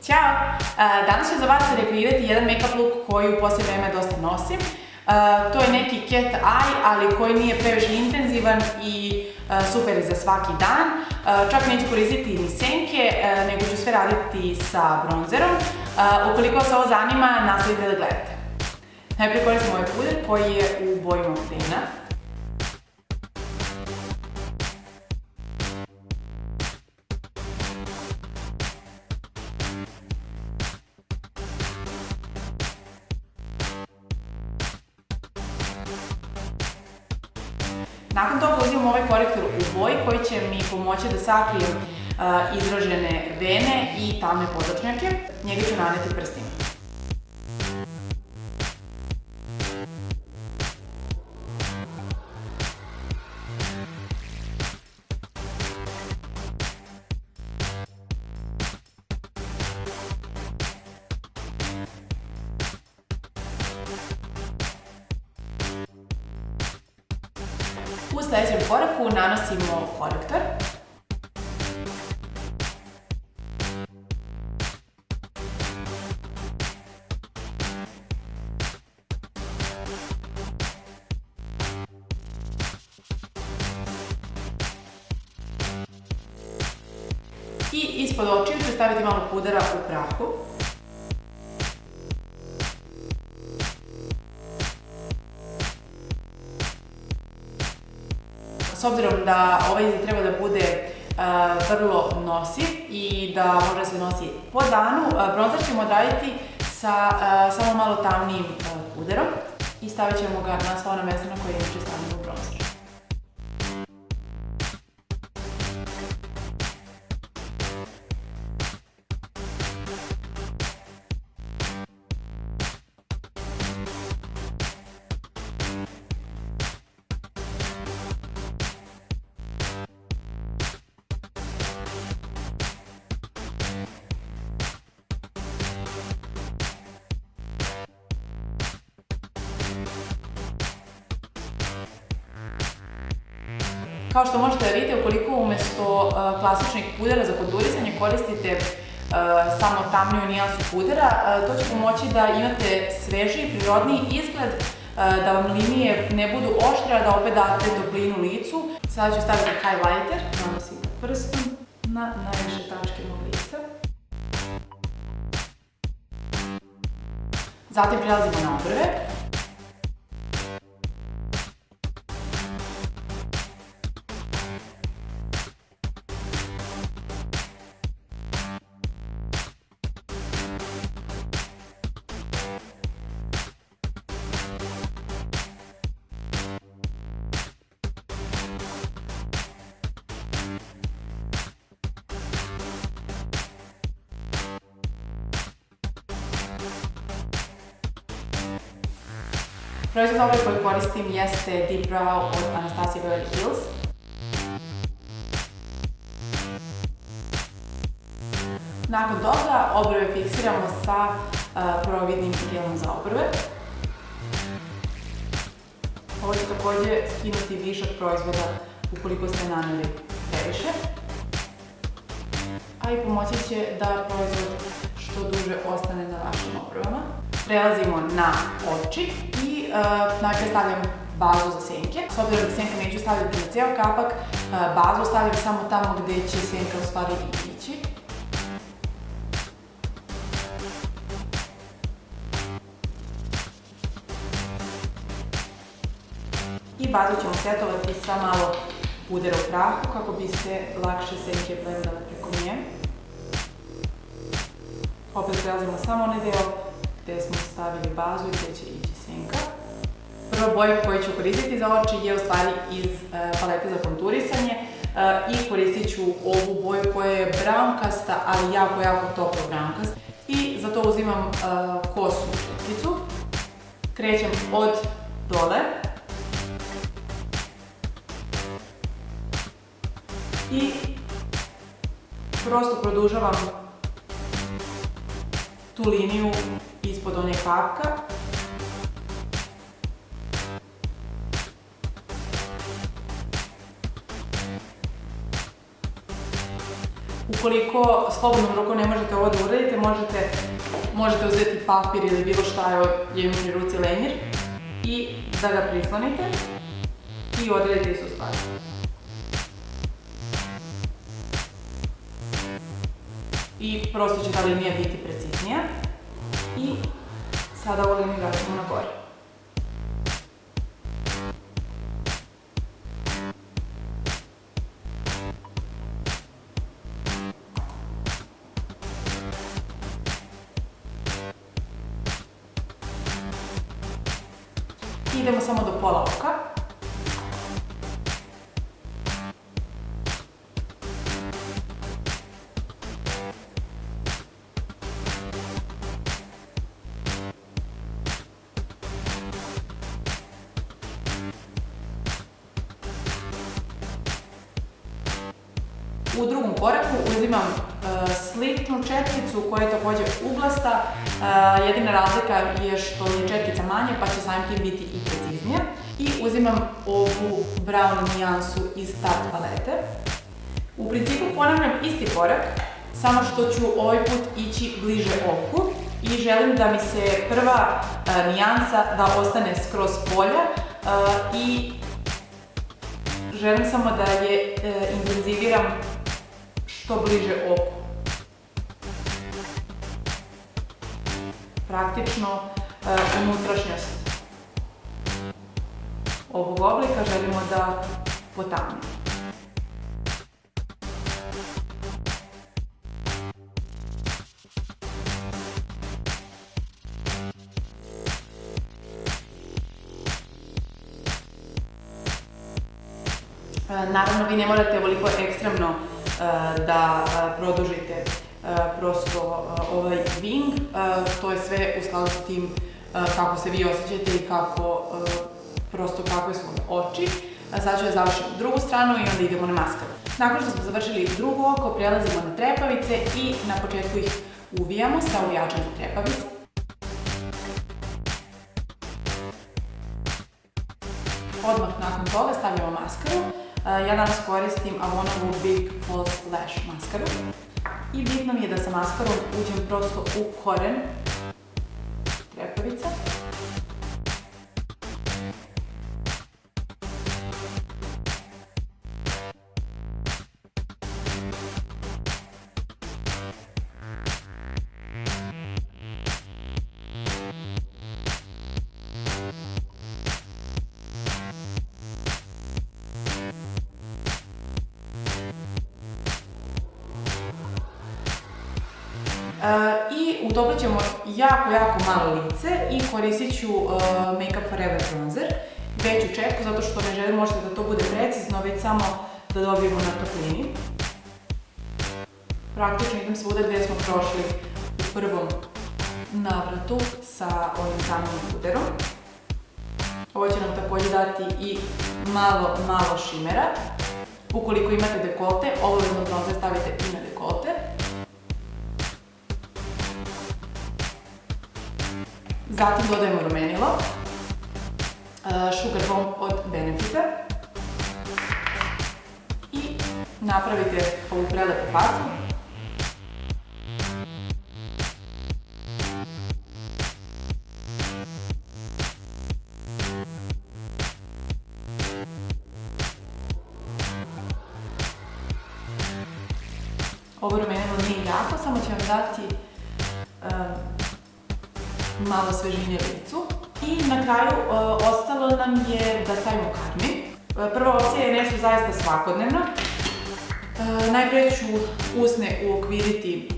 Ćao! Danas ću za vas rekreirati jedan make-up look koji u posljednje vreme dosta nosim. To je neki cat eye, ali koji nije previše intenzivan i super je za svaki dan. Čak neću koristiti ni senke, nego ću sve raditi sa bronzerom. Ukoliko vas ovo zanima, nastavite da gledate. Najprije koristim ovaj puder koji je u boji Montana. Nakon toga uzimam ovaj korektor u boji koji će mi pomoći da sakrijem izražene vene i tamne podočnjake. Njega ću naneti prstima. U sljedećem koraku nanosimo korektor. I ispod očiju ću staviti malo pudera u prahu. S obzirom da ovaj izgled treba da bude vrlo nosiv i da može da se nosi po danu, bronzer ćemo odraditi sa samo malo tamnijim puderom i stavit ćemo ga na sva ona mesta na koje inače stavimo bronzer. Kao što možete da vidite, ukoliko umjesto klasičnih pudera za konturisanje koristite samo tamniju nijansu pudera, to će pomoći da imate svežiji, prirodniji izgled, da vam linije ne budu oštre, a da opet date toplinu licu. Sada ću staviti highlighter, nanosim prstom na najviše tačke mog lica. Zatim prelazimo na obrve. Proizvod ovaj koji koristim jeste Deep Brow od Anastasia Beverly Hills. Nakon toga obrve fiksiramo sa providnim gelom za obrve. Ovo će također skinuti višak proizvoda ukoliko ste naneli previše. A i pomoći će da proizvod što duže ostane na vašim obrvama. Prelazimo na oči i najprije stavljam bazu za senke. S obzirom da senke neću stavljati na cijel kapak, bazu stavljam samo tamo gdje će senka u stvari i ići. I bazu ćemo setovati sa malo pudera u prahu kako bi se lakše senke blendale preko nje. Opet prelazimo samo onaj deo gdje smo stavili bazu i gdje će ići senka. Prva boja koju ću koristiti za oči je u stvari iz palete za konturisanje i koristit ću ovu boju koja je brownkasta, ali jako toplo brownkasta. I za to uzimam kosu šetkicu, krećem od dole i prosto produžavam tu liniju ispod one kapka. Ukoliko slobodnom rukom ne možete ovo da uradite, možete uzeti papir ili bilo šta, evo imam pri ruci lenjer, i da ga prislonite i odradite istu stvar. I prosto će ta linija biti preciznija. I sada ovu liniju vraćamo na gore. Idemo samo do pola oka. U drugom koraku uzimam sličnu četkicu koja je također uglasta. Jedina razlika je što je četkica manja pa će samim tim biti i preciznija. I uzimam ovu brown nijansu iz Tarte palete. U principu ponavljam isti korak, samo što ću ovaj put ići bliže oku i želim da mi se prva nijansa da ostane skroz polja i želim samo da je intenziviram što bliže oku. Praktično unutrašnjost ovog oblika želimo da potamne. Naravno, vi ne morate ovoliko ekstremno da produžite prosto ovaj wing, to je sve u skladu s tim kako se vi osjećate i kakve su oči. Sad ću da završim drugu stranu i onda idemo na maskaru. Nakon što smo završili drugo oko, prelazimo na trepavice i na početku ih uvijamo sa uvijačem za trepavice. Odmah nakon toga stavljamo maskaru. Ja danas koristim Avonovu Big False Lash maskaru. I bitno mi je da sa maskarom uđem prosto u koren trepavica. I utoplit ćemo jako malo lice i koristit ću Make Up Forever bronzer, veću četku, zato što ne želim možda da to bude precizno, već samo da dobijemo na toplini. Praktično idem svuda gdje smo prošli u prvom navratu sa ovim tamnim puderom. Ovo će nam također dati i malo šimera. Ukoliko imate dekolte, obavezno bronzer stavite i na dekolte. Zatim dodajemo rumenilo, Sugar Bomb od Benefita i napravite ovu prelepu facu. Ovo rumenilo nije jako, samo će vam dati malo svežine licu. I na kraju ostalo nam je da stavimo karmin. Prva opcija je nešto zaista svakodnevno. Najprije ću usne uokviriti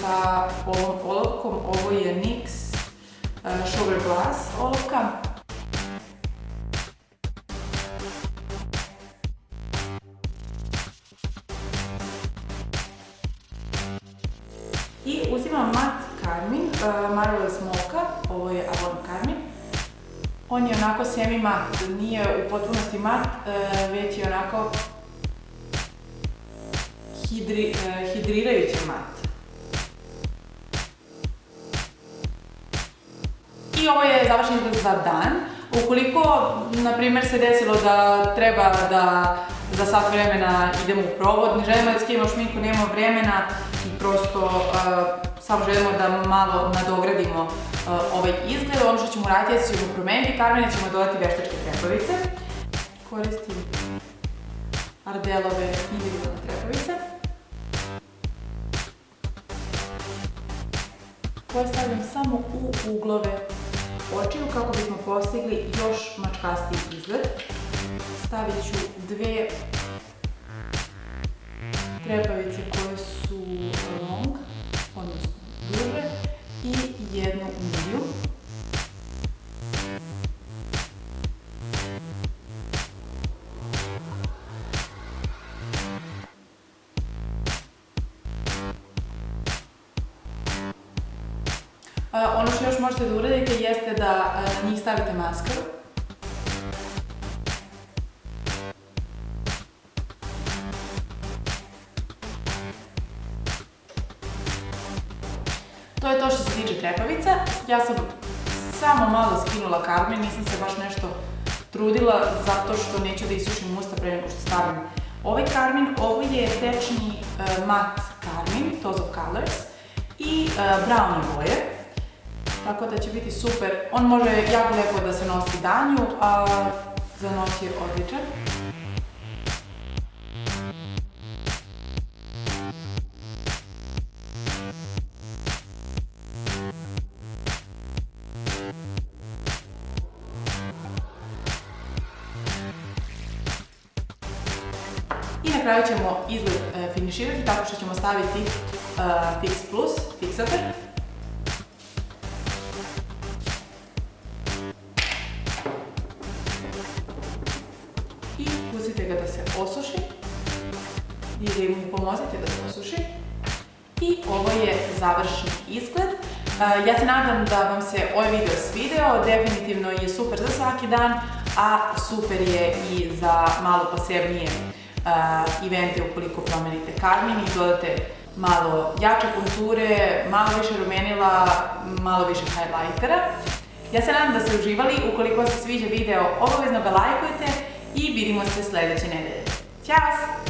sa ovom olovkom. Ovo je NYX Sugar Glass olovka. I uzimam mat karmin, Marvelous Mocha, ovo je Avon karmin. On je onako semi-mat, nije u potpunosti mat, već je onako hidrirajući mat. I ovo je završen izgled za dan. Ukoliko, na primjer, se desilo da treba da za sat vremena idemo u provod, ne želimo da skijemo šminku, nemamo vremena i prosto samo želimo da malo nadogradimo ovaj izgled. Ono što ćemo raditi je da ćemo promeniti karmine, ćemo dodati veštačke trepavice. Koristim Ardelove individualne trepavice koje stavljam samo u uglove očiju kako bismo postigli još mačkastiji izgled. Stavit ću dve trepavice koje su long, odnosno duže, i jednu medium. Ono što još možete da uradite jeste da na njih stavite maskaru. To je to što se tiče trepavica. Ja sam samo malo skinula karmin, nisam se baš nešto trudila zato što neću da isušim usta pre nego što stavim ovaj karmin. Ovo je tečni mat karmin, Toes of Colors, i brown boje. Tako da će biti super. On može jako lepo da se nosi danju, a za noć je odličan. I na kraju ćemo izgled finiširati tako što ćemo staviti Fix Plus, fiksator. I pustite ga da se osuši ili mu pomozite da se osuši. I ovo je završen izgled. Ja se nadam da vam se ovaj video svideo, definitivno je super za svaki dan, a super je i za malo posebnije evente ukoliko promenite karmin i dodate malo jače konture, malo više rumenila, malo više highlightera. Ja se nadam da ste uživali, ukoliko vam se sviđa video obavezno ga lajkujte i vidimo se sledeće nedelje. Ćao!